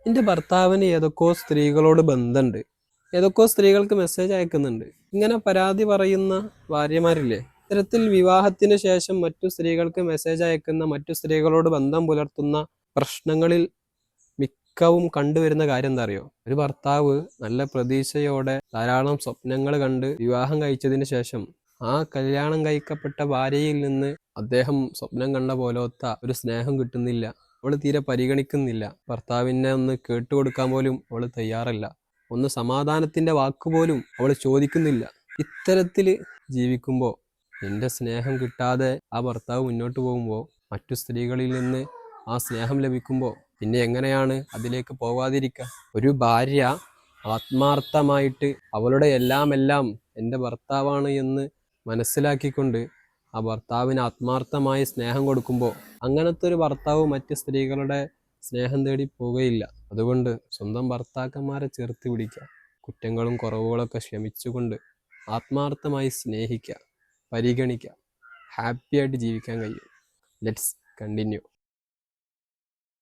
എൻ്റെ ഭർത്താവിന് ഏതൊക്കെയോ സ്ത്രീകളോട് ബന്ധമുണ്ട്, ഏതൊക്കെയോ സ്ത്രീകൾക്ക് മെസ്സേജ് അയക്കുന്നുണ്ട്. ഇങ്ങനെ പരാതി പറയുന്ന ഭാര്യമാരില്ലേ? ഇത്തരത്തിൽ വിവാഹത്തിന് ശേഷം മറ്റു സ്ത്രീകൾക്ക് മെസ്സേജ് അയക്കുന്ന, മറ്റു സ്ത്രീകളോട് ബന്ധം പുലർത്തുന്ന പ്രശ്നങ്ങളിൽ മിക്കവും കണ്ടുവരുന്ന കാര്യം എന്താ അറിയോ? ഒരു ഭർത്താവ് നല്ല പ്രതീക്ഷയോടെ ധാരാളം സ്വപ്നങ്ങൾ കണ്ട് വിവാഹം കഴിച്ചതിന് ശേഷം ആ കല്യാണം കഴിക്കപ്പെട്ട ഭാര്യയിൽ നിന്ന് അദ്ദേഹം സ്വപ്നം കണ്ട പോലത്തെ ഒരു സ്നേഹം കിട്ടുന്നില്ല. അവള് തീരെ പരിഗണിക്കുന്നില്ല. ഭർത്താവിനെ ഒന്ന് കേട്ടുകൊടുക്കാൻ പോലും അവള് തയ്യാറല്ല. ഒന്ന് സമാധാനത്തിന്റെ വാക്കുപോലും അവള് ചോദിക്കുന്നില്ല. ഇത്തരത്തില് ജീവിക്കുമ്പോൾ, നിന്റെ സ്നേഹം കിട്ടാതെ ആ ഭർത്താവ് മുന്നോട്ട് പോകുമ്പോൾ, മറ്റു സ്ത്രീകളിൽ നിന്ന് ആ സ്നേഹം ലഭിക്കുമ്പോൾ പിന്നെ എങ്ങനെയാണ് അതിലേക്ക് പോവാതിരിക്കുക? ഒരു ഭാര്യ ആത്മാർത്ഥമായിട്ട് അവളുടെ എല്ലാം എൻ്റെ ഭർത്താവാണ് എന്ന് മനസ്സിലാക്കിക്കൊണ്ട് ആ ഭർത്താവിന് ആത്മാർത്ഥമായി സ്നേഹം കൊടുക്കുമ്പോൾ, അങ്ങനത്തെ ഒരു ഭർത്താവ് മറ്റ് സ്ത്രീകളുടെ സ്നേഹം തേടി പോവുകയില്ല. അതുകൊണ്ട് സ്വന്തം ഭർത്താക്കന്മാരെ ചേർത്ത് പിടിക്കുക, കുറ്റങ്ങളും കുറവുകളൊക്കെ ക്ഷമിച്ചുകൊണ്ട് ആത്മാർത്ഥമായി സ്നേഹിക്കുക, പരിഗണിക്കുക. ഹാപ്പി ആയിട്ട് ജീവിക്കാൻ കഴിയും. Let's continue.